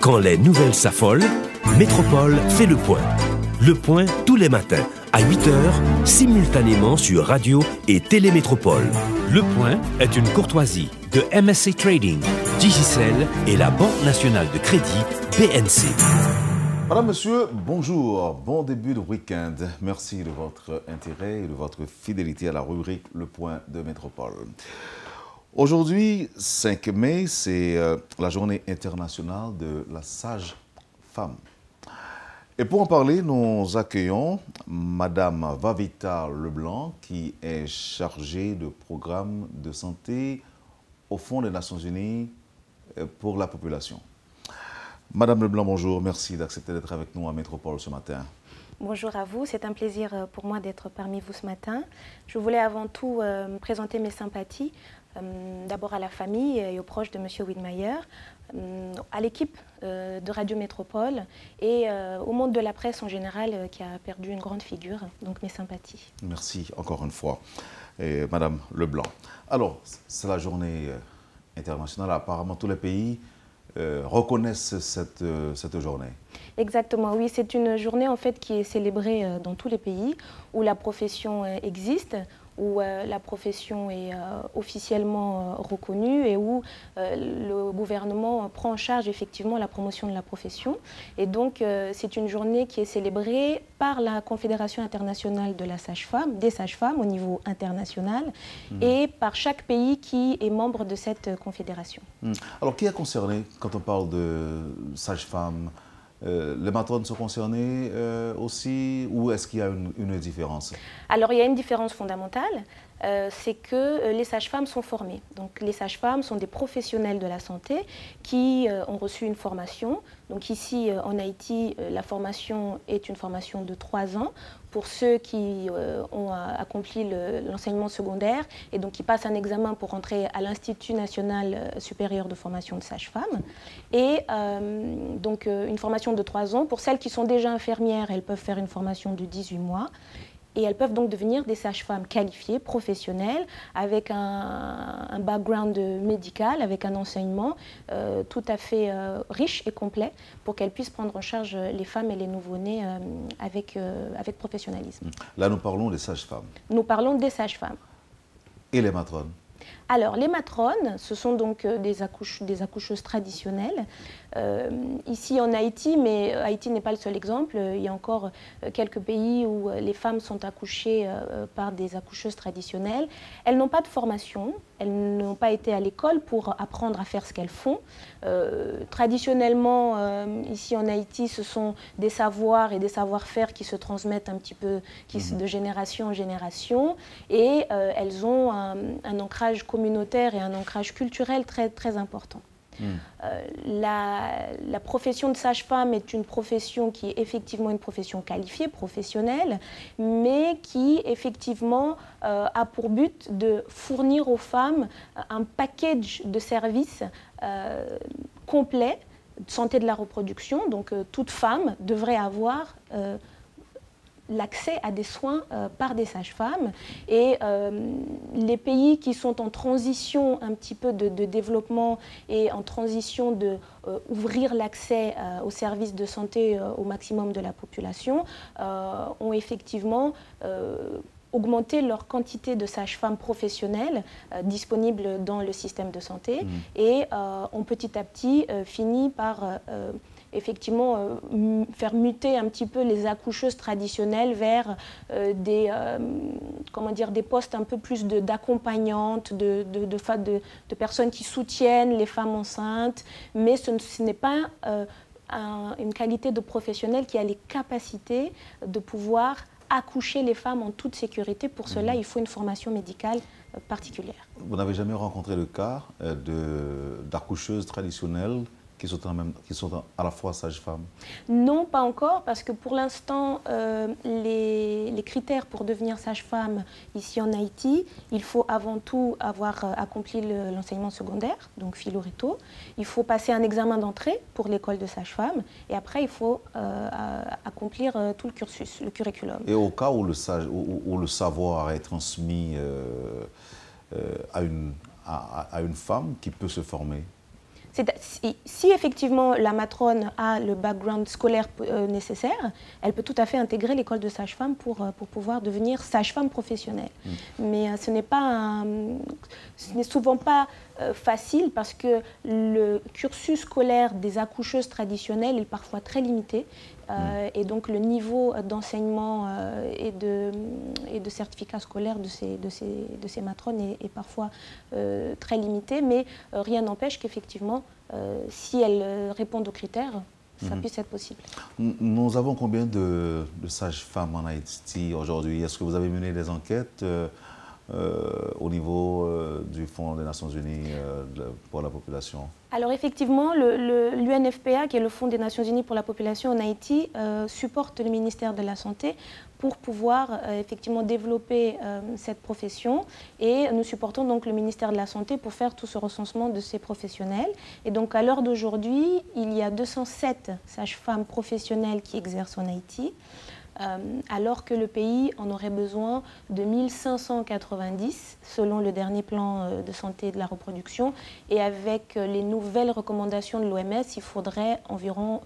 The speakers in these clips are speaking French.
Quand les nouvelles s'affolent, Métropole fait le point. Le point tous les matins à 8h, simultanément sur Radio et Télémétropole. Le point est une courtoisie de MSC Trading, Digicel et la Banque nationale de crédit BNC. Madame, monsieur, bonjour. Bon début de week-end. Merci de votre intérêt et de votre fidélité à la rubrique Le Point de Métropole. Aujourd'hui, 5 mai, c'est la journée internationale de la sage-femme. Et pour en parler, nous accueillons Madame Vavita Leblanc, qui est chargée de programme de santé au Fonds des Nations Unies pour la population. Madame Leblanc, bonjour. Merci d'accepter d'être avec nous à Métropole ce matin. Bonjour à vous. C'est un plaisir pour moi d'être parmi vous ce matin. Je voulais avant tout présenter mes sympathies, d'abord à la famille et aux proches de M. Widmayer, à l'équipe de Radio Métropole et au monde de la presse en général qui a perdu une grande figure. Donc mes sympathies. Merci encore une fois, Madame Leblanc. Alors, c'est la journée internationale. Apparemment, tous les pays reconnaissent cette journée. Exactement, oui. C'est une journée en fait qui est célébrée dans tous les pays où la profession existe, où la profession est officiellement reconnue et où le gouvernement prend en charge effectivement la promotion de la profession. Et donc, c'est une journée qui est célébrée par la Confédération internationale de la sage-femme, des sages-femmes au niveau international, et par chaque pays qui est membre de cette confédération. Alors, qui est concerné quand on parle de sage-femme? Les matrones sont concernées aussi, ou est-ce qu'il y a une différence? Alors, il y a une différence fondamentale, c'est que les sages-femmes sont formées. Donc, les sages-femmes sont des professionnels de la santé qui ont reçu une formation. Donc, ici, en Haïti, la formation est une formation de 3 ans pour ceux qui ont accompli l'enseignement secondaire et donc qui passent un examen pour entrer à l'Institut national supérieur de formation de sages-femmes. Et donc, une formation de 3 ans. Pour celles qui sont déjà infirmières, elles peuvent faire une formation de 18 mois. Et elles peuvent donc devenir des sages-femmes qualifiées, professionnelles, avec un background médical, avec un enseignement tout à fait riche et complet pour qu'elles puissent prendre en charge les femmes et les nouveau-nés avec professionnalisme. Là, nous parlons des sages-femmes. Nous parlons des sages-femmes. Et les matrones? Alors, les matrones, ce sont donc des accoucheuses traditionnelles. Ici en Haïti, mais Haïti n'est pas le seul exemple, il y a encore quelques pays où les femmes sont accouchées par des accoucheuses traditionnelles. Elles n'ont pas de formation, elles n'ont pas été à l'école pour apprendre à faire ce qu'elles font. Traditionnellement, ici en Haïti, ce sont des savoirs et des savoir-faire qui se transmettent un petit peu de génération en génération, et elles ont un ancrage communautaire et un ancrage culturel très, très important. La profession de sage-femme est une profession qui est effectivement une profession qualifiée, professionnelle, mais qui effectivement a pour but de fournir aux femmes un package de services complet de santé de la reproduction. Donc toute femme devrait avoir l'accès à des soins par des sages-femmes. Et les pays qui sont en transition un petit peu de développement et en transition de ouvrir l'accès aux services de santé au maximum de la population ont effectivement augmenter leur quantité de sages-femmes professionnelles disponibles dans le système de santé et ont petit à petit fini par effectivement faire muter un petit peu les accoucheuses traditionnelles vers des postes un peu plus d'accompagnantes, de personnes qui soutiennent les femmes enceintes, mais ce n'est pas une qualité de professionnel qui a les capacités de pouvoir accoucher les femmes en toute sécurité. Pour cela, il faut une formation médicale particulière. Vous n'avez jamais rencontré le cas d'accoucheuses traditionnelles qui sont à la fois sages-femmes? Non, pas encore, parce que pour l'instant, les critères pour devenir sage-femme ici en Haïti, il faut avant tout avoir accompli l'enseignement secondaire, donc philo-réto. Il faut passer un examen d'entrée pour l'école de sage-femme, et après, il faut accomplir tout le cursus, le curriculum. Et au cas où le savoir est transmis à une femme qui peut se former? Si effectivement la matrone a le background scolaire nécessaire, elle peut tout à fait intégrer l'école de sage-femme pour pouvoir devenir sage-femme professionnelle. Mais ce n'est souvent pas facile parce que le cursus scolaire des accoucheuses traditionnelles est parfois très limité. Et donc le niveau d'enseignement et de certificat scolaire de ces matrones est parfois très limité, mais rien n'empêche qu'effectivement, si elles répondent aux critères, ça puisse être possible. Nous avons combien de sages-femmes en Haïti aujourd'hui? Est-ce que vous avez mené des enquêtes au niveau du Fonds des Nations Unies pour la population? Alors effectivement, l'UNFPA, qui est le Fonds des Nations Unies pour la population en Haïti, supporte le ministère de la Santé pour pouvoir effectivement développer cette profession. Et nous supportons donc le ministère de la Santé pour faire tout ce recensement de ces professionnels. Et donc à l'heure d'aujourd'hui, il y a 207 sages-femmes professionnelles qui exercent en Haïti. Alors que le pays en aurait besoin de 1590 selon le dernier plan de santé de la reproduction. Et avec les nouvelles recommandations de l'OMS, il faudrait environ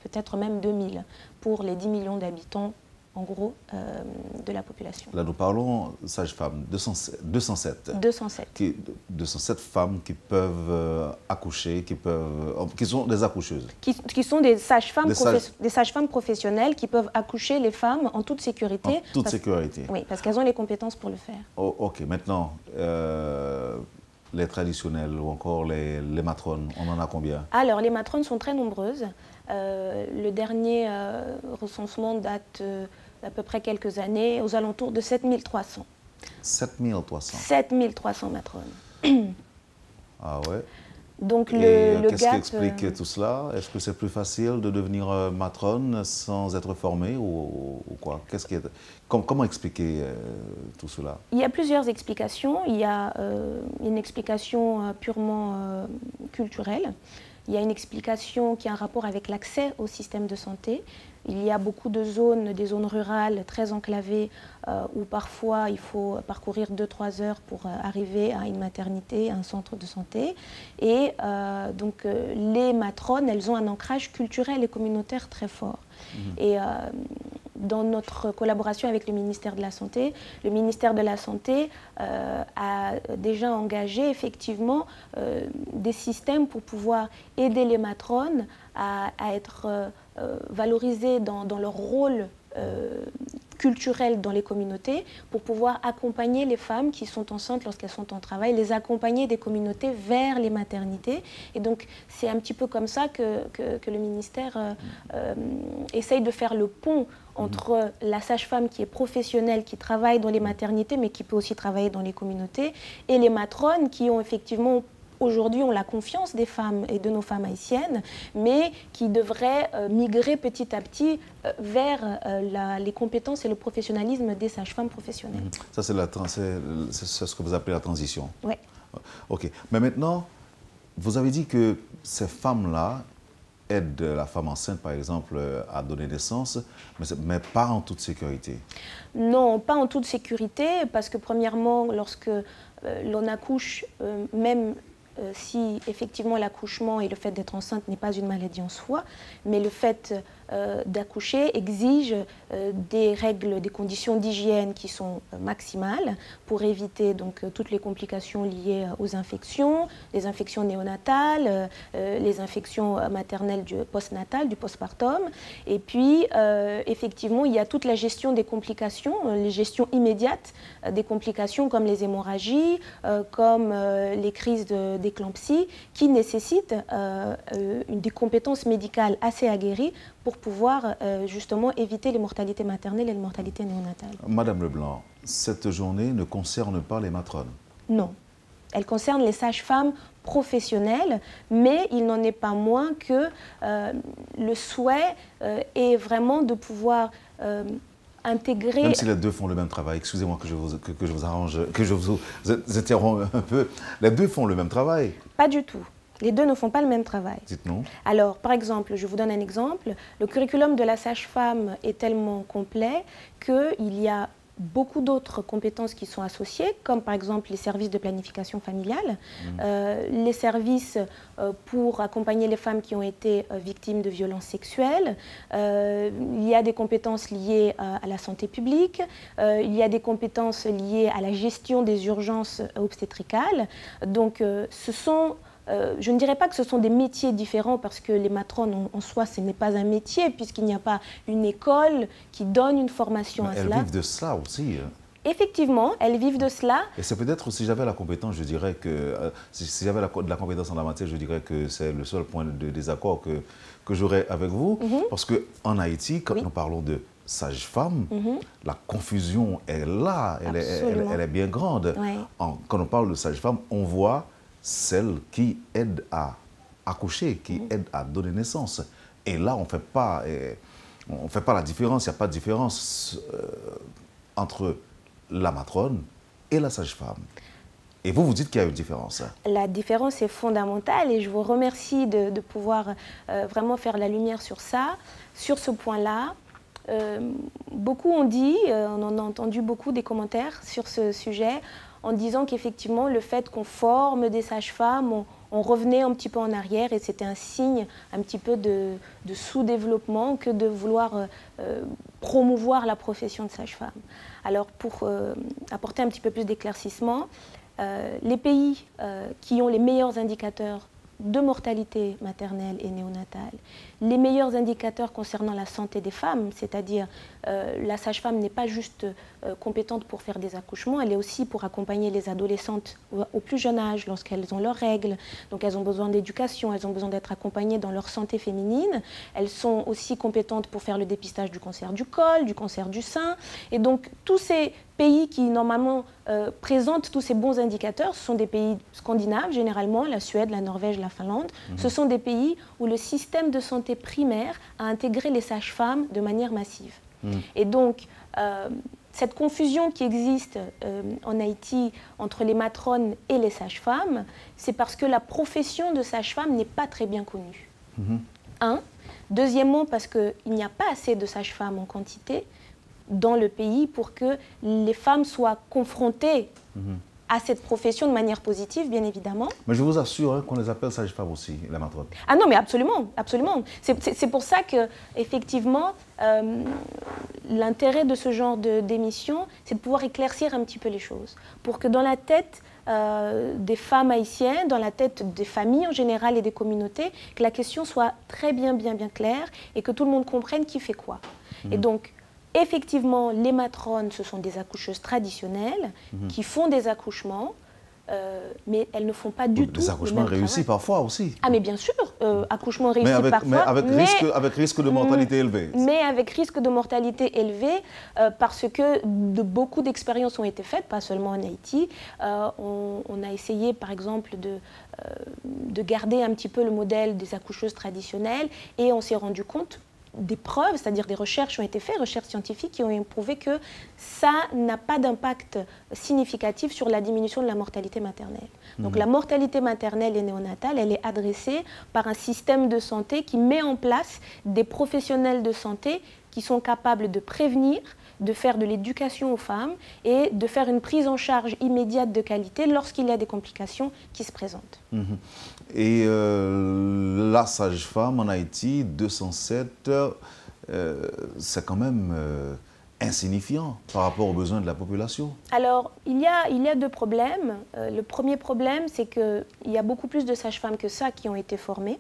peut-être même 2000 pour les 10 millions d'habitants en gros de la population. Là nous parlons sages-femmes, 207. 207 femmes qui peuvent accoucher, qui sont des accoucheuses. Qui sont des sages-femmes professionnelles qui peuvent accoucher les femmes en toute sécurité. En toute sécurité. Oui, parce qu'elles ont les compétences pour le faire. Oh, ok, maintenant, les traditionnelles ou encore les matrones, on en a combien? Alors, les matrones sont très nombreuses. Le dernier recensement date d'à peu près quelques années, aux alentours de 7300. 7300 7300 matrones. Ah ouais. Donc qu'est-ce qui explique tout cela? Est-ce que c'est plus facile de devenir matrone sans être formé ou quoi? Comment expliquer tout cela? Il y a plusieurs explications. Il y a une explication purement culturelle. Il y a une explication qui a un rapport avec l'accès au système de santé. Il y a beaucoup de zones, des zones rurales très enclavées où parfois il faut parcourir 2-3 heures pour arriver à une maternité, à un centre de santé. Et donc les matrones, elles ont un ancrage culturel et communautaire très fort. Et dans notre collaboration avec le ministère de la Santé a déjà engagé effectivement des systèmes pour pouvoir aider les matrones à être valorisées dans leur rôle culturel dans les communautés, pour pouvoir accompagner les femmes qui sont enceintes lorsqu'elles sont en travail, les accompagner des communautés vers les maternités. Et donc c'est un petit peu comme ça que le ministère essaye de faire le pont entre la sage-femme qui est professionnelle, qui travaille dans les maternités, mais qui peut aussi travailler dans les communautés, et les matrones qui ont effectivement aujourd'hui ont la confiance des femmes et de nos femmes haïtiennes, mais qui devraient migrer petit à petit vers les compétences et le professionnalisme des sages-femmes professionnelles. Ça, c'est ce que vous appelez la transition. Oui. OK. Mais maintenant, vous avez dit que ces femmes-là aident la femme enceinte, par exemple, à donner naissance, mais pas en toute sécurité. Non, pas en toute sécurité, parce que premièrement, lorsque l'on accouche, même si effectivement l'accouchement et le fait d'être enceinte n'est pas une maladie en soi, mais le fait d'accoucher exige des règles, des conditions d'hygiène qui sont maximales pour éviter donc toutes les complications liées aux infections, les infections néonatales, les infections maternelles du postnatal, du postpartum. Et puis effectivement, il y a toute la gestion des complications, les gestions immédiates des complications comme les hémorragies, comme les crises d'éclampsie, qui nécessitent des compétences médicales assez aguerries pour pouvoir justement éviter les mortalités maternelles et les mortalités néonatales. Madame Leblanc, cette journée ne concerne pas les matrones? Non. Elle concerne les sages-femmes professionnelles, mais il n'en est pas moins que le souhait est vraiment de pouvoir intégrer... Même si les deux font le même travail, excusez-moi que je vous arrange, que je vous interromps un peu, les deux font le même travail? Pas du tout. Les deux ne font pas le même travail. Dites-nous. Alors, par exemple, je vous donne un exemple. Le curriculum de la sage-femme est tellement complet qu'il y a beaucoup d'autres compétences qui sont associées, comme par exemple les services de planification familiale, les services pour accompagner les femmes qui ont été victimes de violences sexuelles. Il y a des compétences liées à la santé publique, il y a des compétences liées à la gestion des urgences obstétricales. Donc ce sont... je ne dirais pas que ce sont des métiers différents parce que les matrones en soi, ce n'est pas un métier puisqu'il n'y a pas une école qui donne une formation à cela. Elles vivent de cela aussi. Effectivement, elles vivent de cela. Et c'est peut-être, si j'avais la compétence, je dirais que, si j'avais de la compétence en la matière, je dirais que c'est le seul point de désaccord que j'aurais avec vous. Parce qu'en Haïti, quand nous parlons de sage-femme, la confusion est là, elle est bien grande. Ouais. Quand on parle de sage-femme, on voit celle qui aide à accoucher, qui aide à donner naissance. Et là, on ne fait pas la différence, il n'y a pas de différence entre la matrone et la sage-femme. Et vous, vous dites qu'il y a une différence. La différence est fondamentale et je vous remercie de pouvoir vraiment faire la lumière sur ça, sur ce point-là. Beaucoup ont dit, on en a entendu beaucoup des commentaires sur ce sujet, en disant qu'effectivement, le fait qu'on forme des sages-femmes, on revenait un petit peu en arrière et c'était un signe un petit peu de sous-développement que de vouloir promouvoir la profession de sage-femme. Alors, pour apporter un petit peu plus d'éclaircissement, les pays qui ont les meilleurs indicateurs de mortalité maternelle et néonatale, les meilleurs indicateurs concernant la santé des femmes, c'est-à-dire la sage-femme n'est pas juste compétente pour faire des accouchements, elle est aussi pour accompagner les adolescentes au plus jeune âge lorsqu'elles ont leurs règles. Donc elles ont besoin d'éducation, elles ont besoin d'être accompagnées dans leur santé féminine. Elles sont aussi compétentes pour faire le dépistage du cancer du col, du cancer du sein. Et donc tous ces pays qui normalement présentent tous ces bons indicateurs, ce sont des pays scandinaves généralement, la Suède, la Norvège, la Finlande. Ce sont des pays où le système de santé primaire a intégré les sages-femmes de manière massive. Et donc, cette confusion qui existe en Haïti entre les matrones et les sages-femmes, c'est parce que la profession de sage-femme n'est pas très bien connue. Un. Deuxièmement, parce qu'il n'y a pas assez de sages-femmes en quantité dans le pays pour que les femmes soient confrontées à cette profession de manière positive, bien évidemment. Mais je vous assure qu'on les appelle sages-femmes aussi, la matrone. Ah non, mais absolument, absolument. C'est pour ça que, effectivement, l'intérêt de ce genre d'émission, c'est de pouvoir éclaircir un petit peu les choses, pour que dans la tête des femmes haïtiennes, dans la tête des familles en général et des communautés, que la question soit très bien claire et que tout le monde comprenne qui fait quoi. Et donc, effectivement, les matrones, ce sont des accoucheuses traditionnelles qui font des accouchements, mais elles ne font pas du tout des accouchements réussis parfois aussi. Ah mais bien sûr, accouchements réussis parfois. Avec risque de mortalité élevé. Mais avec risque de mortalité élevé, parce que beaucoup d'expériences ont été faites, pas seulement en Haïti. On a essayé par exemple de garder un petit peu le modèle des accoucheuses traditionnelles et on s'est rendu compte des preuves, c'est-à-dire des recherches ont été faites, recherches scientifiques qui ont prouvé que ça n'a pas d'impact significatif sur la diminution de la mortalité maternelle. Donc la mortalité maternelle et néonatale, elle est adressée par un système de santé qui met en place des professionnels de santé qui sont capables de prévenir, de faire de l'éducation aux femmes et de faire une prise en charge immédiate de qualité lorsqu'il y a des complications qui se présentent. Et la sage-femme en Haïti, 207, c'est quand même insignifiant par rapport aux besoins de la population. Alors, il y a deux problèmes. Le premier problème, c'est qu'il y a beaucoup plus de sages-femmes que ça qui ont été formées,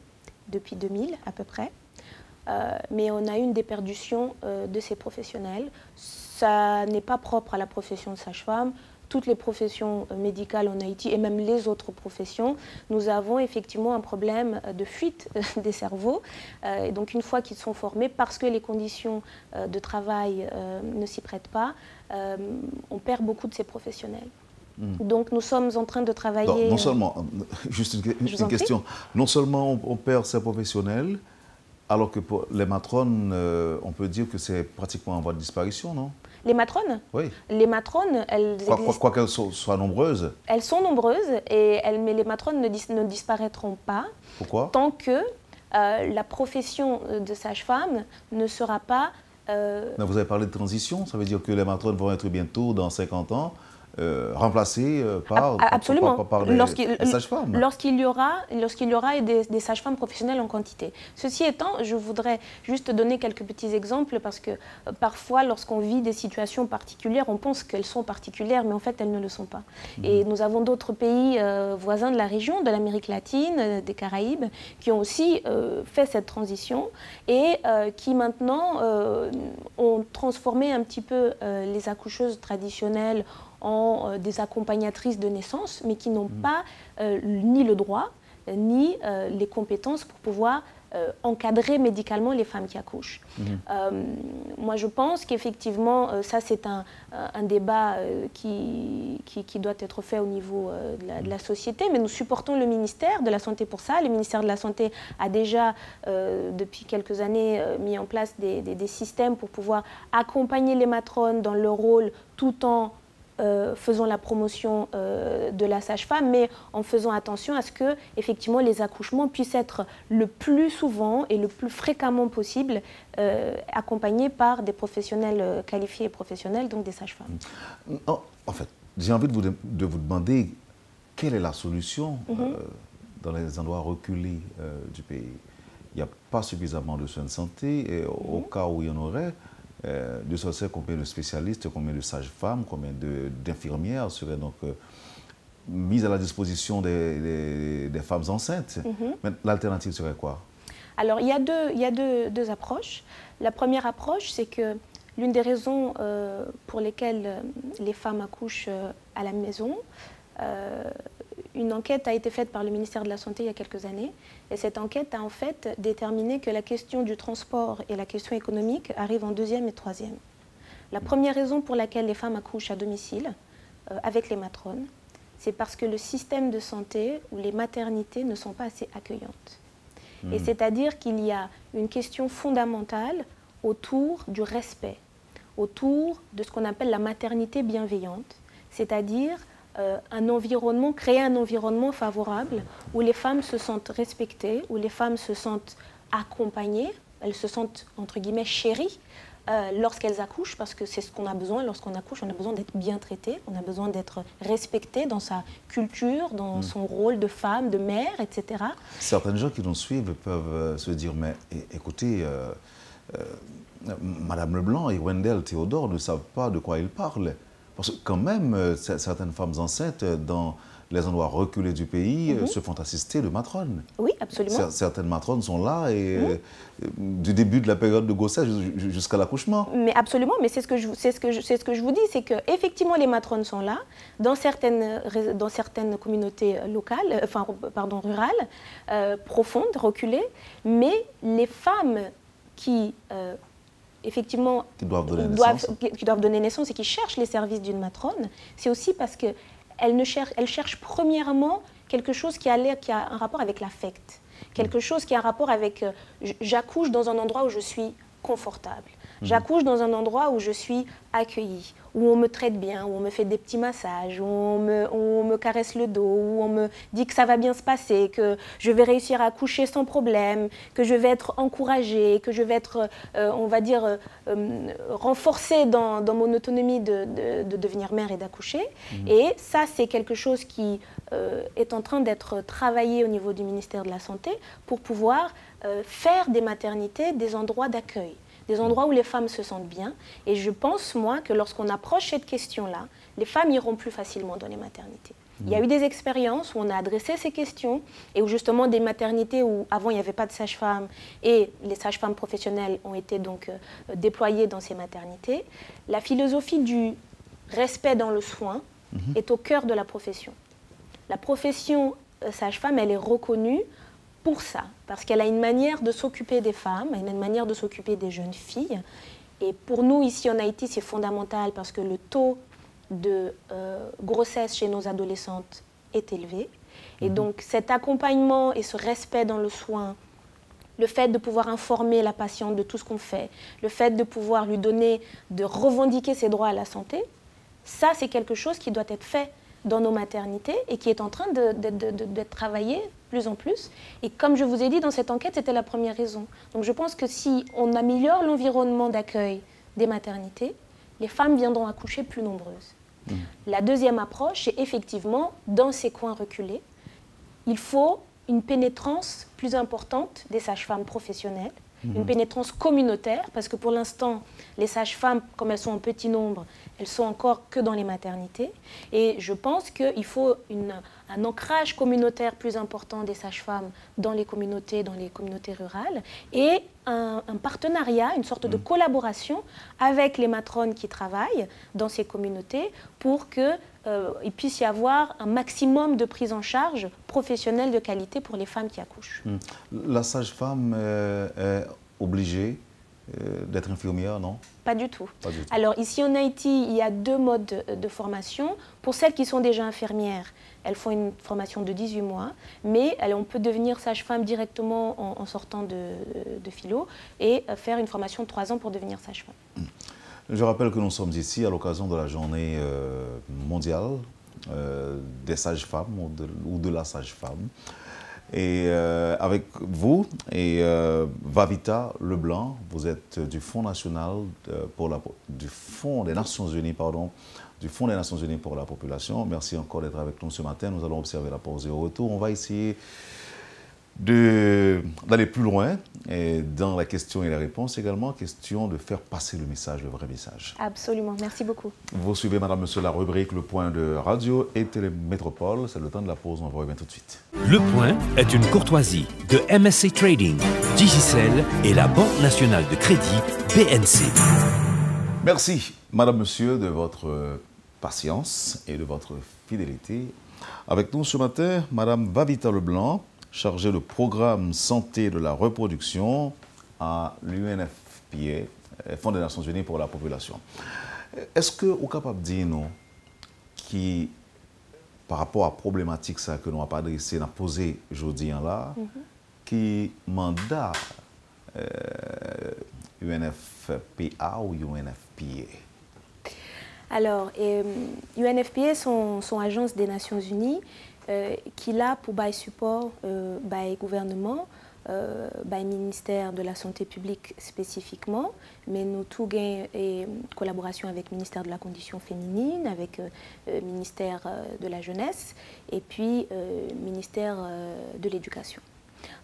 depuis 2000 à peu près. Mais on a eu une déperdition de ces professionnels. Ça n'est pas propre à la profession de sage-femme. Toutes les professions médicales en Haïti et même les autres professions, nous avons effectivement un problème de fuite des cerveaux. Et donc une fois qu'ils sont formés, parce que les conditions de travail ne s'y prêtent pas, on perd beaucoup de ces professionnels. Donc nous sommes en train de travailler... Donc, non seulement, juste une question, non seulement on perd ces professionnels, alors que pour les matrones, on peut dire que c'est pratiquement en voie de disparition, non? Les matrones? Oui. Les matrones, elles existent... Quoi qu'elles soient nombreuses. Elles sont nombreuses, mais les matrones ne disparaîtront pas. Pourquoi? Tant que la profession de sage-femme ne sera pas Mais vous avez parlé de transition, ça veut dire que les matrones vont être bientôt, dans 50 ans, remplacées par des sages-femmes. Lorsqu'il y aura des sages-femmes professionnelles en quantité. Ceci étant, je voudrais juste donner quelques petits exemples parce que parfois, lorsqu'on vit des situations particulières, on pense qu'elles sont particulières, mais en fait, elles ne le sont pas. Et nous avons d'autres pays voisins de la région, de l'Amérique latine, des Caraïbes, qui ont aussi fait cette transition et qui maintenant ont transformé un petit peu les accoucheuses traditionnelles en des accompagnatrices de naissance, mais qui n'ont pas ni le droit, ni les compétences pour pouvoir encadrer médicalement les femmes qui accouchent. Moi, je pense qu'effectivement, ça c'est un débat qui doit être fait au niveau de la société, mais nous supportons le ministère de la Santé pour ça. Le ministère de la Santé a déjà, depuis quelques années, mis en place des systèmes pour pouvoir accompagner les matrones dans leur rôle tout en faisant la promotion de la sage-femme, mais en faisant attention à ce que effectivement les accouchements puissent être le plus souvent et le plus fréquemment possible accompagnés par des professionnels qualifiés et professionnels, donc des sages-femmes. En fait, j'ai envie de vous demander quelle est la solution dans les endroits reculés du pays. Il n'y a pas suffisamment de soins de santé et au cas où il y en aurait, de sortir combien de spécialistes, combien de sages-femmes, combien d'infirmières seraient donc mises à la disposition des femmes enceintes. Mais l'alternative serait quoi? Alors, il y a deux approches. La première approche, c'est que l'une des raisons pour lesquelles les femmes accouchent à la maison, une enquête a été faite par le ministère de la Santé il y a quelques années. Et cette enquête a en fait déterminé que la question du transport et la question économique arrivent en deuxième et troisième. La première raison pour laquelle les femmes accouchent à domicile avec les matrones, c'est parce que le système de santé ou les maternités ne sont pas assez accueillantes. Et c'est-à-dire qu'il y a une question fondamentale autour du respect, autour de ce qu'on appelle la maternité bienveillante, c'est-à-dire créer un environnement favorable où les femmes se sentent respectées, où les femmes se sentent accompagnées, elles se sentent entre guillemets chéries lorsqu'elles accouchent, parce que c'est ce qu'on a besoin. Lorsqu'on accouche, on a besoin d'être bien traité, on a besoin d'être respecté dans sa culture, dans son rôle de femme, de mère, etc. Certaines gens qui nous suivent peuvent se dire, mais écoutez, Madame Leblanc et Wendell Théodore ne savent pas de quoi ils parlent. Parce que quand même, certaines femmes enceintes dans les endroits reculés du pays se font assister de matrones. Oui, absolument. Certaines matrones sont là et du début de la période de grossesse jusqu'à l'accouchement. Mais absolument, mais c'est ce que je vous dis, c'est qu'effectivement les matrones sont là dans certaines communautés locales, rurales, profondes, reculées, mais les femmes qui effectivement, qui doivent donner naissance et qui cherchent les services d'une matrone, c'est aussi parce qu'elles cherchent premièrement quelque chose qui a un rapport avec l'affect, quelque chose qui a un rapport avec j'accouche dans un endroit où je suis confortable, j'accouche dans un endroit où je suis accueillie, où on me traite bien, où on me fait des petits massages, où on me caresse le dos, où on me dit que ça va bien se passer, que je vais réussir à accoucher sans problème, que je vais être encouragée, que je vais être, on va dire, renforcée dans mon autonomie de devenir mère et d'accoucher. Et ça, c'est quelque chose qui est en train d'être travaillé au niveau du ministère de la Santé pour pouvoir faire des maternités des endroits d'accueil, des endroits où les femmes se sentent bien. Et je pense, moi, que lorsqu'on approche cette question-là, les femmes iront plus facilement dans les maternités. Il y a eu des expériences où on a adressé ces questions et où justement des maternités où avant il n'y avait pas de sage-femme et les sages-femmes professionnelles ont été donc déployées dans ces maternités. La philosophie du respect dans le soin est au cœur de la profession. La profession sage-femme, elle est reconnue pour ça, parce qu'elle a une manière de s'occuper des femmes, elle a une manière de s'occuper des jeunes filles. Et pour nous, ici en Haïti, c'est fondamental parce que le taux de grossesse chez nos adolescentes est élevé. Et donc cet accompagnement et ce respect dans le soin, le fait de pouvoir informer la patiente de tout ce qu'on fait, le fait de pouvoir lui donner, de revendiquer ses droits à la santé, ça c'est quelque chose qui doit être fait dans nos maternités et qui est en train d'être travaillé plus en plus. Et comme je vous ai dit, dans cette enquête, c'était la première raison. Donc je pense que si on améliore l'environnement d'accueil des maternités, les femmes viendront accoucher plus nombreuses. La deuxième approche, c'est effectivement, dans ces coins reculés, il faut une pénétrance plus importante des sages-femmes professionnelles, une pénétrance communautaire, parce que pour l'instant, les sages-femmes, comme elles sont en petit nombre, elles sont encore que dans les maternités. Et je pense qu'il faut un ancrage communautaire plus important des sages-femmes dans les communautés rurales, et un partenariat, une sorte de collaboration avec les matrones qui travaillent dans ces communautés pour qu'il puisse y avoir un maximum de prise en charge professionnelle de qualité pour les femmes qui accouchent. La sage-femme est obligée d'être infirmière, non? Pas du tout. Pas du tout. Alors ici en Haïti, il y a 2 modes de formation. Pour celles qui sont déjà infirmières, elles font une formation de 18 mois, mais on peut devenir sage-femme directement en sortant de philo et faire une formation de 3 ans pour devenir sage-femme. Je rappelle que nous sommes ici à l'occasion de la journée mondiale des sages-femmes ou de la sage-femme. Et avec vous et Vavita Leblanc, vous êtes du Fonds national du Fonds des Nations Unies, pardon, du Fonds des Nations Unies pour la population. Merci encore d'être avec nous ce matin. Nous allons observer la pause et au retour, on va essayer d'aller plus loin et dans la question et la réponse également, question de faire passer le message, le vrai message. Absolument, merci beaucoup. Vous suivez, madame, monsieur, la rubrique Le Point de Radio et Télémétropole. C'est le temps de la pause, on va revenir tout de suite. Le Point est une courtoisie de MSC Trading, Digicel et la Banque nationale de crédit BNC. Merci, madame, monsieur, de votre patience et de votre fidélité. Avec nous ce matin, madame Vavita Leblanc, chargée de programme santé de la reproduction à l'UNFPA, Fonds des Nations Unies pour la population. Est-ce que vous êtes capable de dire nous qui, par rapport à la problématique ça, que nous avons adressé, nous avons posé aujourd'hui là, qui mandat UNFPA ou UNFPA? Alors, UNFPA, son agence des Nations Unies, qui est là pour bailler support au gouvernement, au ministère de la Santé publique spécifiquement, mais nous tout gain et collaboration avec le ministère de la Condition féminine, avec le ministère de la Jeunesse et puis ministère de l'Éducation.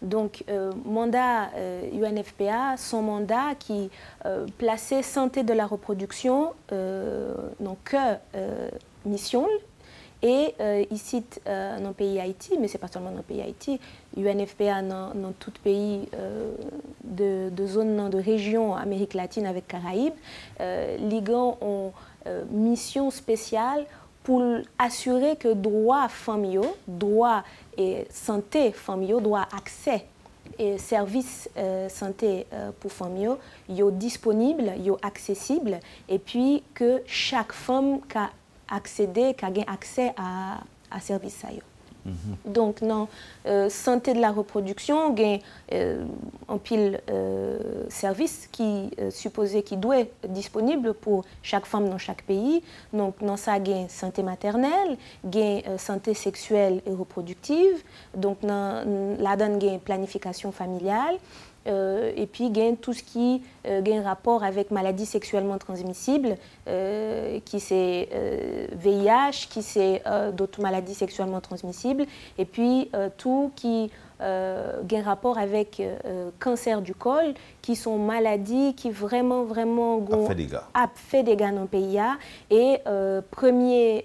Donc, mandat UNFPA, son mandat qui plaçait santé de la reproduction dans que mission. Et ici, dans le pays Haïti, mais ce n'est pas seulement dans le pays Haïti, UNFPA dans tout pays de zone, de région Amérique latine avec Caraïbes, Ligan ont mission spéciale pour assurer que droit famille, droit et santé famille, droit accès et services santé pour famille, sont disponibles, sont accessibles, et puis que chaque femme a accéder, qui a accès à service. Donc, dans santé de la reproduction, il y a un pile service qui supposé qui doit être disponible pour chaque femme dans chaque pays. Donc, dans ça, il y a santé maternelle, il y a santé sexuelle et reproductive. Donc, là-dedans, il y a planification familiale. Et puis, il y a tout ce qui a un rapport avec maladies sexuellement transmissibles, qui c'est VIH, qui c'est d'autres maladies sexuellement transmissibles, et puis tout qui a un rapport avec cancer du col, qui sont maladies qui vraiment fait des dégâts dans le pays. Et première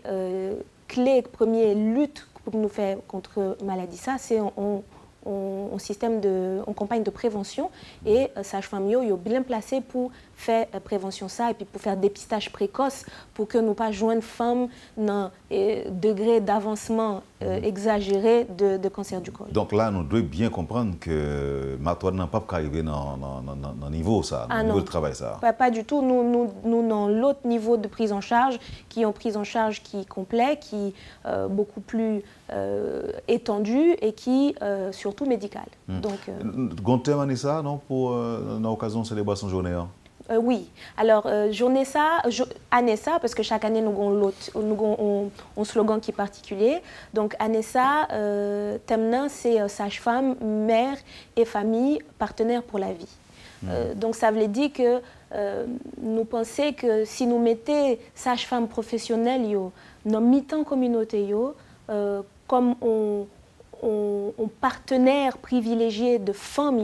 clé, première lutte pour nous faire contre maladie, ça, c'est un système en campagne de prévention et sage-femme est bien placé pour faire prévention ça et puis pour faire dépistage précoce pour que nous pas joindre femmes dans degré d'avancement exagéré de cancer du col. Donc là, nous devons bien comprendre que Matoine n'a pas arrivé dans le niveau ça, dans le niveau de travail ça. Pas du tout. Nous dans l'autre niveau de prise en charge, qui est une prise en charge qui est complet, qui est beaucoup plus étendue et qui surtout médicale. Donc, Gonter ça non pour dans l'occasion de célébration journée. Oui. Alors, journée ça, année ça, parce que chaque année, nous avons un slogan qui est particulier. Donc, année ça, thème c'est sage-femme, mère et famille, partenaire pour la vie. Donc, ça veut dire que nous pensons que si nous mettons sage-femme professionnelle dans mi-temps communauté, comme on partenaire privilégié de femmes,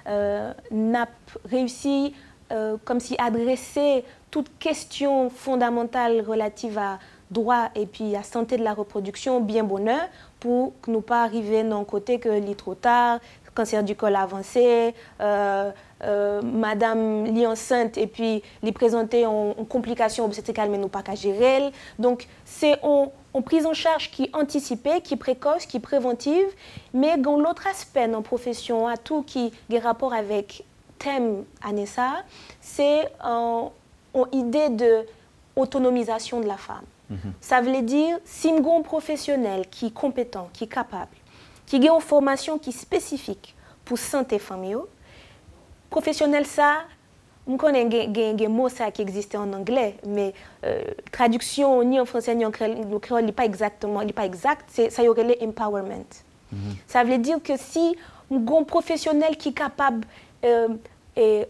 n'a réussi comme si adresser toute question fondamentale relative à droit et puis à santé de la reproduction, bien bonheur, pour que nous pas arriver dans le côté que l'est trop tard, cancer du col avancé, madame lit enceinte et puis lui présenter en complications obstétricales mais nous pas qu'à gérer. Donc c'est en prise en charge qui est anticipée, qui est précoce, qui est préventive, mais dans l'autre aspect dans la profession, à tout qui a rapport avec thème Anessa, c'est une idée d'autonomisation de la femme. Ça veut dire, si nous avons un professionnel qui est compétent, qui est capable, qui a une formation qui est spécifique pour santé famille, professionnel ça, je connais des mots qui existent en anglais, mais traduction ni en français ni en créole n'est pas exactement, pas exact, ça y aurait l'empowerment. Ça veut dire que si nous avons un professionnel qui est capable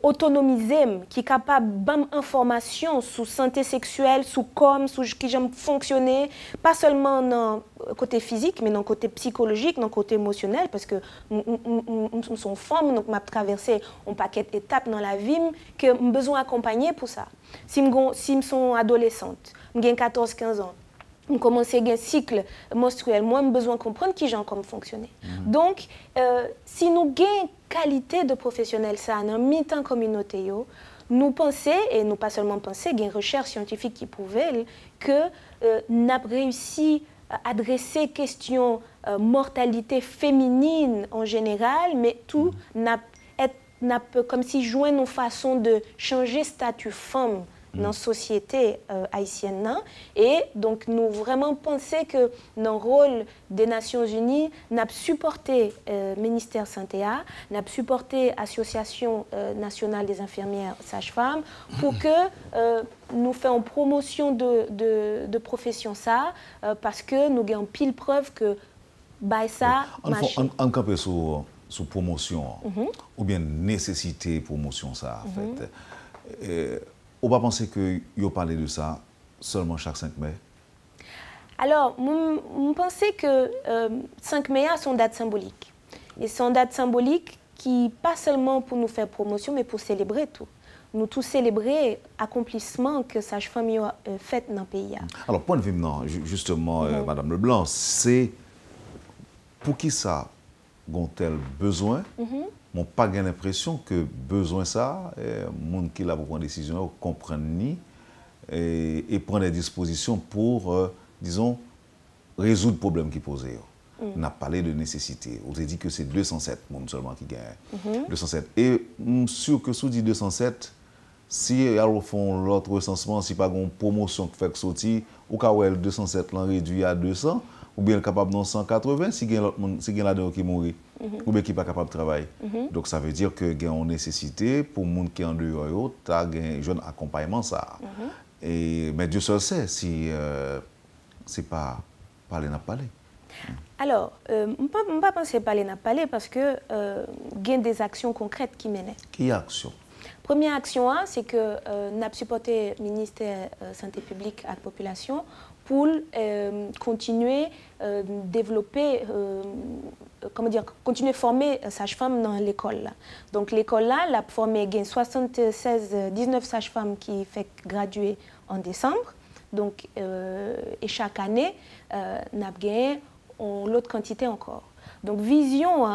autonomisé, qui est capable d'informations sur santé sexuelle, sur com, sur qui j'aime fonctionner, pas seulement dans le côté physique, mais dans le côté psychologique, dans le côté émotionnel, parce que nous sommes femmes, donc m'a traversé un paquet d'étapes dans la vie que j'ai besoin d'accompagner pour ça. Si je suis adolescente, j'ai 14-15 ans, je commence à avoir un cycle menstruel, moi j'ai besoin de comprendre qui j'ai comment fonctionner. Donc, si nous avons qualité de professionnel ça dans mi-temps communauté, nous pensons, et nous pas seulement penser, il y a une recherche scientifique qui prouve que nous avons réussi à adresser questions mortalité féminine en général, mais tout n'a comme si jouer nos façons de changer statut femme dans la société haïtienne. Et donc, nous vraiment pensons que dans le rôle des Nations Unies, nous avons supporté le ministère de la Santé, nous avons supporté l'Association nationale des infirmières sages-femmes pour que nous fassions promotion de profession ça, parce que nous avons pile preuve que ça marche. On campe sur promotion, ou bien nécessité promotion ça, en fait. On va penser que vous parlez de ça seulement chaque 5 mai? Alors, je pense que 5 mai a son date symbolique. Et son date symbolique qui, pas seulement pour nous faire promotion, mais pour célébrer tout. Nous tous célébrer l'accomplissement que sage-femme a fait dans le pays. Alors, point de vue maintenant, justement, Madame Leblanc, c'est pour qui ça ont-elles besoin? M'ont pas l'impression que besoin ça, monde qui l'a pour prendre des décisions, comprendre ni et prendre des dispositions pour, disons, résoudre le problème qui posait. On a parlé de nécessité. On a dit que c'est 207 monde seulement qui gagne. 207. Et je suis sûr que si 207, si ils font l'autre recensement, si pas une promotion qui fait sortir, ou quand 207 l'en réduit à 200, ou bien capable dans 180 si il y a là-dedans qui mourit, ou bien qui n'est pas capable de travailler. Donc ça veut dire que il y a une nécessité pour les gens qui sont en dehors, tu as un jeune accompagnement ça. Mais Dieu seul sait si c'est pas parler n'a parler. Alors, je ne pas penser parler n'a parler parce que il y a des actions concrètes qui mènent. Quelle action? Première action, c'est que nous avons supporté le ministère de la Santé publique à la population pour continuer à développer, continuer à former sages-femmes dans l'école. Donc l'école là, a formé 19 sages-femmes qui fait graduer en décembre. Donc, et chaque année, nous avons gagné l'autre quantité encore. Donc vision,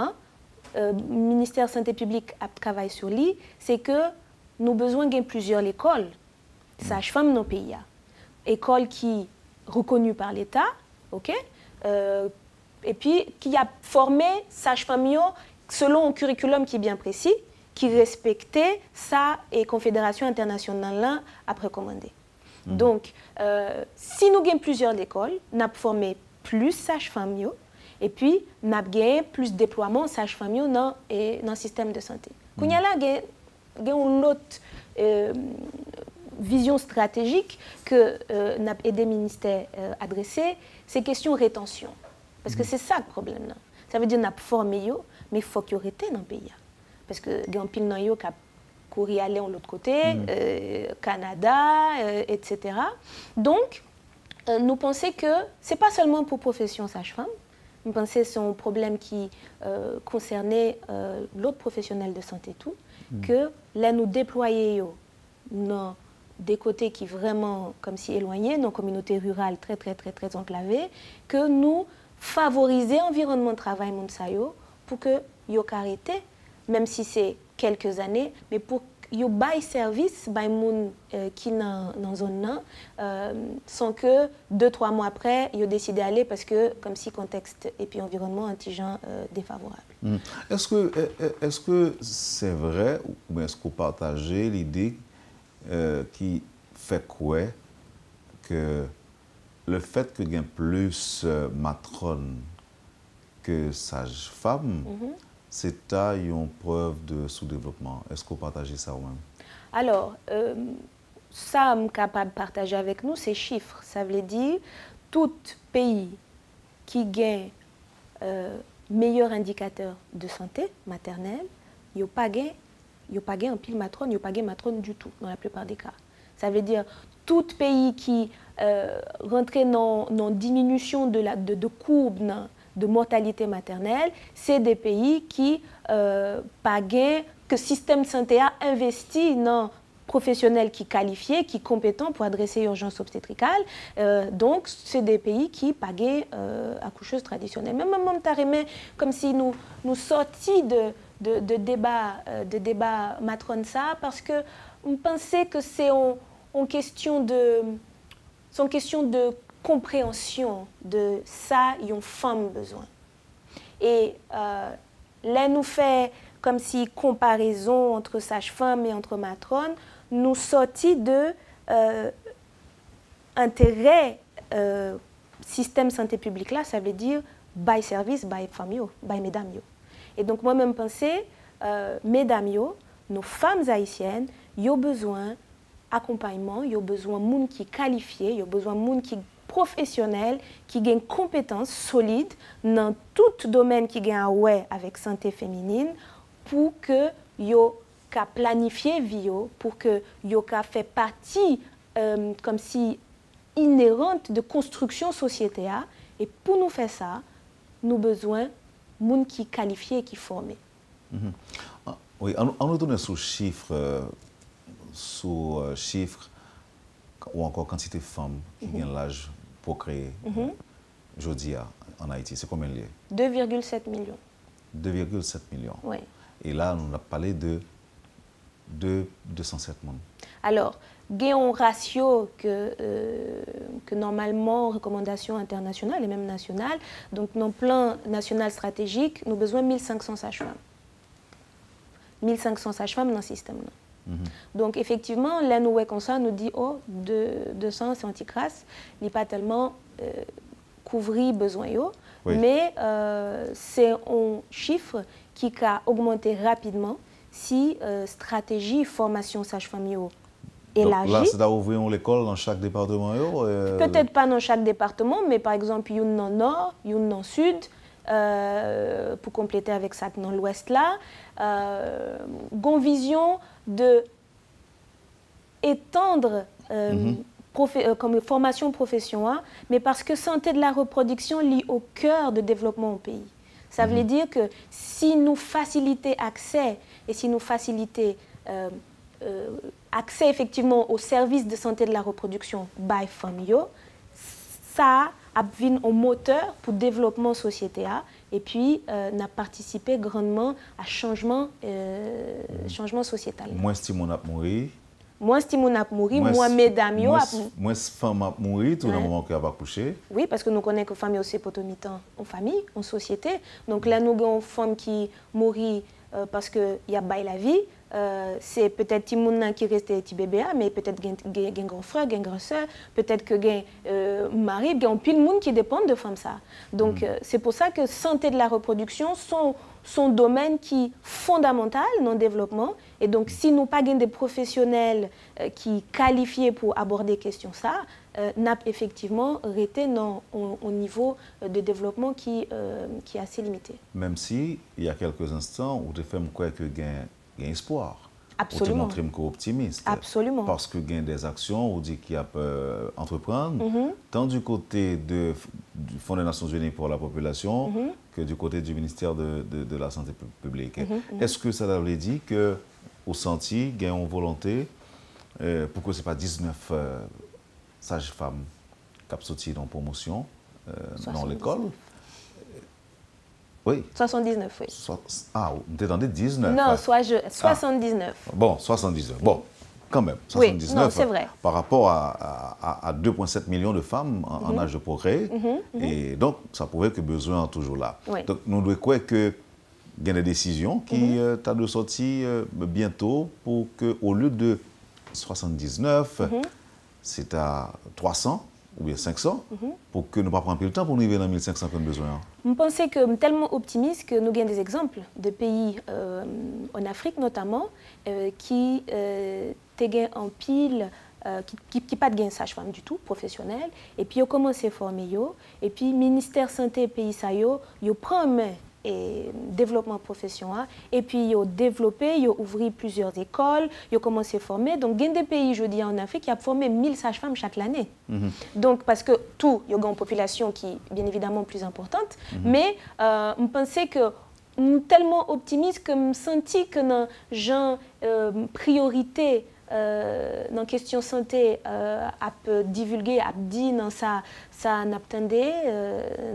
le ministère de la Santé publique a travaillé sur lui, c'est que nous avons besoin de plusieurs écoles sages-femmes dans le pays. Écoles qui reconnue par l'État, ok, et puis qui a formé sages-femmes selon un curriculum qui est bien précis, qui respectait ça et la Confédération internationale a recommandé. Donc, si nous avons plusieurs écoles, nous avons formé plus sages-femmes et puis nous avons plus de déploiement sages-femmes dans le système de santé. Quand il y a là, une autre vision stratégique que n'a aidé le ministère à adresser, c'est question rétention. Parce que c'est ça le problème. Là. Ça veut dire qu'on a formé, mais il faut qu'il y ait dans le pays. Parce que il y a un pile qui a couru aller de l'autre côté, Canada, etc. Donc, nous pensons que ce n'est pas seulement pour profession sage-femme. Nous pensons que c'est un problème qui concernait l'autre professionnel de santé tout, que là nous déployons dans des côtés qui vraiment comme si éloignés, dans communautés rurales très enclavées, que nous favoriser l'environnement de travail pour que yo arrêté, même si c'est quelques années, mais pour yo bail service bay moun qui dans zone sans que 2-3 mois après yo décidé d'aller parce que comme si contexte et puis environnement antigen défavorable. Est-ce que c'est vrai ou est-ce que vous partagez l'idée qui fait quoi que le fait que y ait plus matrone que sage-femme, c'est une preuve de sous-développement. Est-ce que vous partagez ça vous-même? Alors, ça, je suis capable de partager avec nous ces chiffres. Ça veut dire tout pays qui gagne meilleur indicateur de santé maternelle, il n'y a pas un pile matrone, il n'y a pas de matrone du tout, dans la plupart des cas. Ça veut dire tout pays qui rentre dans diminution de courbe de mortalité maternelle, c'est des pays qui pas gain, que le système de santé a investi dans professionnels qui qualifiés, qui compétents pour adresser l'urgence obstétricale. Donc, c'est des pays qui pas gain accoucheuse traditionnelle. Même comme si nous sortis de débat matrone ça, parce que on pensait que c'est une question de compréhension de ça, une femme besoin. Et là, nous fait comme si comparaison entre sage-femme et entre matrone, nous sortis de intérêt système santé publique là, ça veut dire by service, by femme, by mesdames. Et donc moi-même pensais, mesdames, nos femmes haïtiennes, ils ont besoin d'accompagnement, ils ont besoin de monde qui qualifié, ils ont besoin de monde qui professionnels qui ont une compétence solide dans tout domaine qui a ouais avec santé féminine pour que yo ka planifier vie pour que yo ka fait partie comme si inhérente de construction sociétaire et pour nous faire ça nous besoin monde qui qualifié et qui formé. Oui, on nous donne sous chiffres ou encore quantité de femmes qui ont l'âge pour créer aujourd'hui en Haïti. C'est combien lié? 2,7 millions. 2,7 millions. Oui. Et là, on a parlé de 207 monde. Alors, il y a un ratio que normalement, recommandations internationales et même nationales, donc dans le plan national stratégique, nous avons besoin de 1500 sages-femmes. 1500 sages-femmes dans le système. Donc, effectivement, là, nous voyons comme ça, nous dit, oh, 200, c'est anti-crasse, il n'est pas tellement couvrir besoin, oui. Mais c'est un chiffre qui a augmenté rapidement si stratégie formation sage-femme élargie. Là, c'est d'ouvrir l'école dans chaque département? Peut-être pas dans chaque département, mais par exemple, il y a une dans le nord, il y a une dans le sud. Pour compléter avec ça dans l'ouest là, une vision de étendre comme formation profession, mais parce que santé de la reproduction lie au cœur de développement au pays. Ça veut dire que si nous facilitons accès et si nous facilitons accès effectivement aux services de santé de la reproduction by famille, ça a vu un moteur pour le développement sociétal et puis n'a participé grandement à changement sociétal. Moins stimon à mourir. Moins stimon à mourir, moins mesdames moins femmes à mourir tout le moment qu'elle va coucher. Oui, parce que nous connaissons que les femmes aussi potomitan en famille, en société. Donc là nous avons une femme qui mourit parce qu'il y a la vie. C'est peut-être Timoun qui reste petit bébé, mais peut-être qu'il y a un grand frère, une grande soeur, peut-être qu'il y a un mari, il y a plein de monde qui dépendent de femmes. Ça. Donc, c'est pour ça que santé de la reproduction sont un domaine qui est fondamental dans le développement. Et donc, si nous n'avons pas des professionnels qui sont qualifiés pour aborder question ça, nous avons effectivement arrêté au niveau de développement qui est assez limité. Même si, il y a quelques instants, où tu fais croire que il y a espoir. Absolument. Pour te montrer optimiste. Absolument. Parce qu'il y a des actions, on dit qu'il y a entreprendre, tant du côté du Fonds des Nations Unies pour la population que du côté du ministère de la Santé publique. Est-ce que ça veut dire qu'au senti, il y a une volonté pour que ce n'est pas 19 sages-femmes qui sont sorties en promotion dans l'école? Oui. 79, oui. Ah, vous t'entendez 19? Non, 79. Ah. Bon, 79. Bon, quand même, 79. Oui, non, c'est vrai. Par rapport à 2,7 millions de femmes en âge de procréer. Et donc, ça prouve que le besoin est toujours là. Oui. Donc, nous devons croire qu'il y a des décisions qui ont de sortir bientôt pour qu'au lieu de 79, c'est à 300. Ou bien 500, pour que nous ne pas prendre plus de temps pour nous arriver dans 1500 comme besoin. Je pense que je suis tellement optimiste que nous avons des exemples de pays, en Afrique notamment, qui ont en pile, qui n'ont pas de sage-femme du tout, professionnel, et puis ils ont commencé à former, et puis le ministère de la Santé pays, ils prennent en main et développement profession et puis ils ont développé, ils ont ouvert plusieurs écoles, ils ont commencé à former. Donc il y a des pays, je dis en Afrique, qui ont formé 1000 sages-femmes chaque année. Donc parce que tout, il y a une population qui est bien évidemment plus importante, mais je pensais que je suis tellement optimiste que je me sentis que dans genre priorité dans la question santé, à divulguer, à dire dans ça n'attendait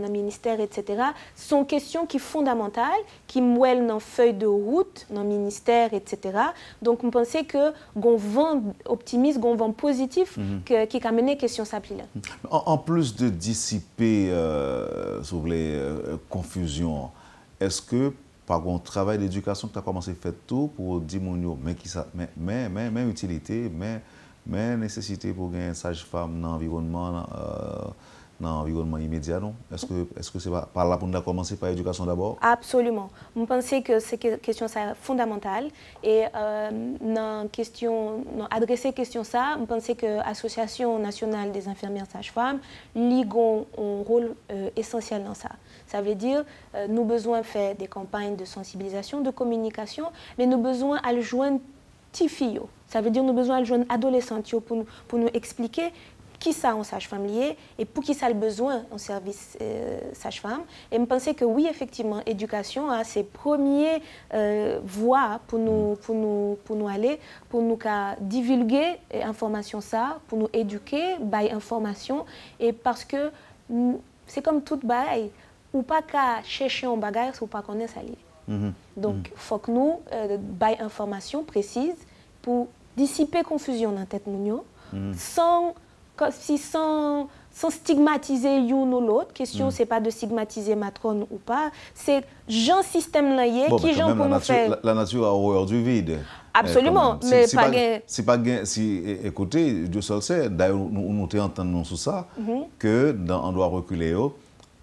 dans le ministère, etc. sont questions qui sont fondamentales, qui mêlent dans feuille de route, dans le ministère, etc. Donc, je pensais que on vent optimiste, on vent positif, qui a mené question ça. En plus de dissiper sur les confusions, est-ce que par contre, travail d'éducation que tu as commencé à faire tout pour dire mais utilité, mais nécessité pour gagner une sage-femme dans l'environnement immédiat, non? Est-ce que c'est par là pour nous commencer par l'éducation d'abord? Absolument. Je pensais que c'est une question fondamentale et adresser la question ça, je pensais que l'Association nationale des infirmières sages-femmes a un rôle essentiel dans ça. Ça veut dire nous avons besoin de faire des campagnes de sensibilisation, de communication, mais nous avons besoin de joindre petits filles. Ça veut dire nous avons besoin de joindre adolescents pour nous expliquer qui ça en sage-femme lié et pour qui ça a le besoin en service sage-femme. Et je pensais que oui, effectivement, l'éducation a ses premières voies pour nous aller, pour nous divulguer l'information ça, pour nous éduquer, by information. Et parce que c'est comme toute bail, ou pas qu'à chercher un bagage ou pas connaître ça lié. Donc, il faut que nous by information précise pour dissiper la confusion dans la tête de sans stigmatiser l'une ou l'autre. Question, c'est pas de stigmatiser matrone ou pas. C'est Jean système là qui Jean pour nous faire. La nature a horreur du vide. Absolument, mais pas écoutez, Dieu seul sait. D'ailleurs, nous entendons sur ça que on doit reculer.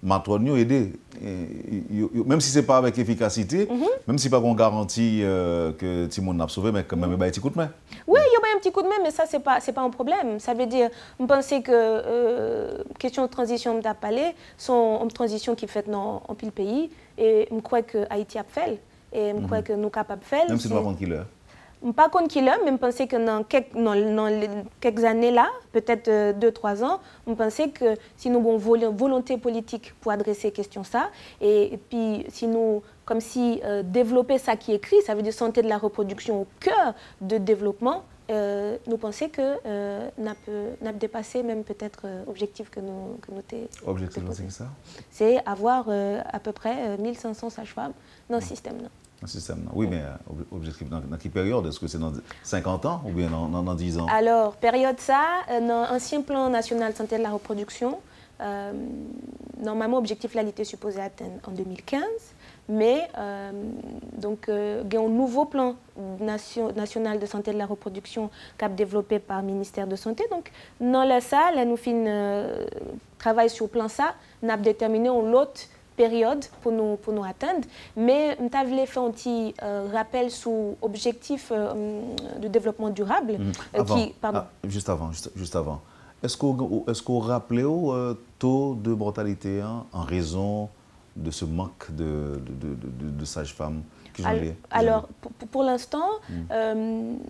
Matrone nous aider. Même si ce n'est pas avec efficacité, même si pas qu'on garantit que tout le monde n'a pas sauvé, mais quand même, il y a un petit coup de main. Oui, il y a un petit coup de main, mais ça, ce n'est pas un problème. Ça veut dire, je pense que question de transition, je n'ai pas parlé, sont une transition qui est faite dans le pays, et je crois que Haïti a fait, et je crois que nous sommes capables de faire. Même si nous ne savons pas qui l'heure. Pas contre qui l'homme, mais je pensais que dans quelques années là, peut-être 2-3 ans, je pensais que si nous avons une volonté politique pour adresser question ça, et puis si nous, comme si développer ça qui est écrit, ça veut dire santé de la reproduction au cœur de développement, nous pensons que nous avons dépassé même peut-être l'objectif que nous Objectif, c'est ça? C'est avoir à peu près 1500 sages-femmes dans le système. Un système, non. Oui, mais objectif, dans quelle période? Est-ce que c'est dans 50 ans ou bien dans 10 ans? Alors, période ça, dans l'ancien plan national de santé de la reproduction, normalement, objectif là, il était supposé atteindre en 2015, mais donc, il y a un nouveau plan national de santé de la reproduction cap développé par le ministère de Santé. Donc, dans la salle, nous faisons travail sur le plan ça, nous avons déterminé l'autre période pour nous atteindre, mais nous avons fait un petit rappel sur l'objectif de développement durable. Juste avant. Est-ce qu'on rappelait au taux de mortalité en raison de ce manque de sages-femmes qui Alors, pour l'instant,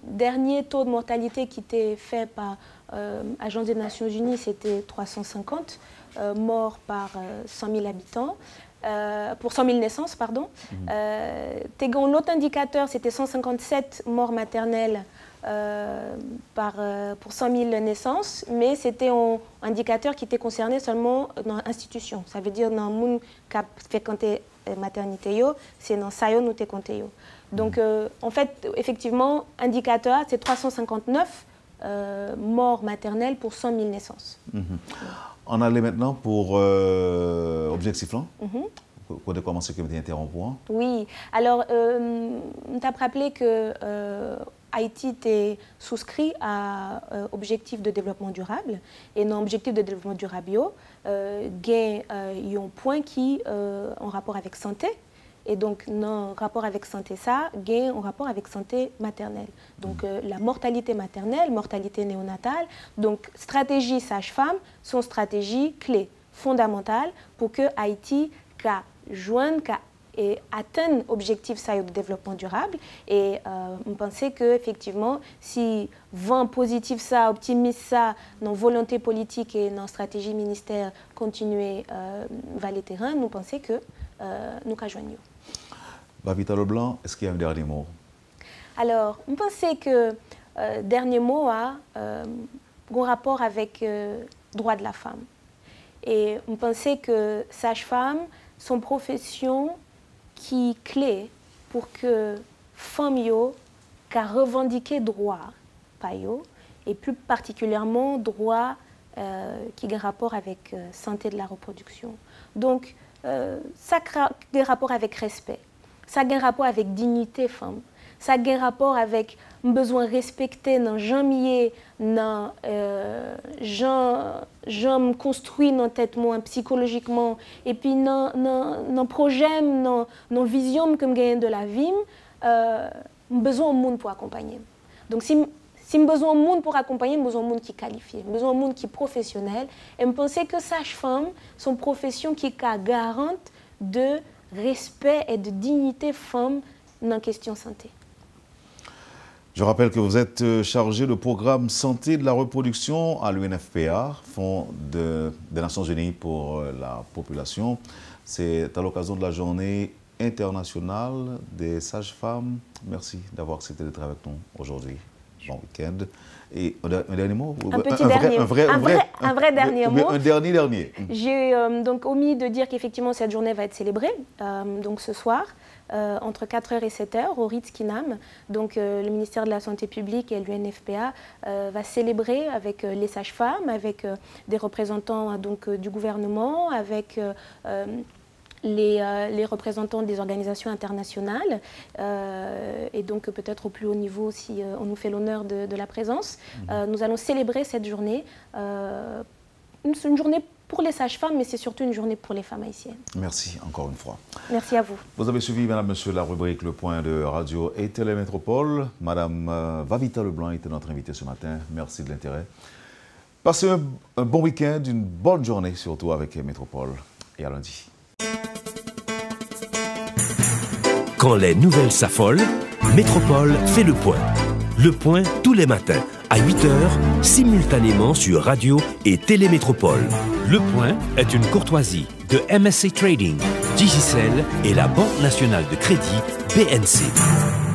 dernier taux de mortalité qui était fait par l'Agence des Nations Unies, c'était 350 morts par 100 000 habitants. Pour 100 000 naissances, pardon. L'autre indicateur, c'était 157 morts maternelles pour 100 000 naissances, mais c'était un indicateur qui était concerné seulement dans l'institution. Ça veut dire dans le monde qui a fréquenté la maternité, c'est dans ça que nous avons compté. Donc, en fait, effectivement, indicateur, c'est 359 morts maternelles pour 100 000 naissances. On allait maintenant pour objectif là. Pour commencer comme interrompu. Oui. Alors, on t'a rappelé que Haïti était souscrit à objectif de développement durable. Et dans l'objectif de développement durable, il y a un point qui est en rapport avec santé. Et donc, dans le rapport avec santé, ça, il y a un rapport avec santé maternelle. Donc, la mortalité maternelle, mortalité néonatale. Donc, stratégie sage-femme sont stratégies clés, fondamentales pour que Haïti atteindre l'objectif de développement durable. Et on pensait qu'effectivement, si vent positif, ça, optimiste, ça, dans volonté politique et dans stratégie ministère continuer vers les terrains, nous pensons que nous pouvons joindre. Vavita Leblanc, est-ce qu'il y a un dernier mot? Alors, on pensait que dernier mot a un rapport avec droit de la femme. Et on pensait que sage-femme, son profession qui est clé pour que femmes qui revendiquent droit, et plus particulièrement droit qui a un rapport avec santé de la reproduction. Donc, ça a des rapports avec respect, ça a un rapport avec dignité femme, ça a un rapport avec besoin respecté dans jamais dans me construit dans tête moi psychologiquement et puis dans projet dans vision comme gagne de la vie besoin de monde pour accompagner. Donc si besoin de monde pour accompagner, besoin de monde qui est qualifié, besoin de monde qui est professionnel et me penser que sage-femme son profession qui est garante de respect et de dignité femme dans question santé. Je rappelle que vous êtes chargé de programme santé de la reproduction à l'UNFPA, Fonds des Nations Unies pour la population. C'est à l'occasion de la journée internationale des sages-femmes. Merci d'avoir accepté d'être avec nous aujourd'hui. Bon week-end. Et un dernier mot? Un vrai dernier mot. Un dernier. J'ai donc omis de dire qu'effectivement cette journée va être célébrée donc ce soir. Entre 4h et 7h au Ritz-Kinam. Donc le ministère de la Santé publique et l'UNFPA va célébrer avec les sages-femmes, avec des représentants donc, du gouvernement, avec les représentants des organisations internationales et donc peut-être au plus haut niveau si on nous fait l'honneur de la présence. Nous allons célébrer cette journée, une journée pour les sages-femmes, mais c'est surtout une journée pour les femmes haïtiennes. Merci encore une fois. Merci à vous. Vous avez suivi, Madame, Monsieur, la rubrique Le Point de Radio et Télémétropole. Madame Vavita Leblanc était notre invitée ce matin. Merci de l'intérêt. Passez un bon week-end, une bonne journée, surtout avec Métropole. Et à lundi. Quand les nouvelles s'affolent, Métropole fait le point. Le point tous les matins à 8h, simultanément sur Radio et Télémétropole. Le point est une courtoisie de MSC Trading, Digicel et la Banque nationale de crédit BNC.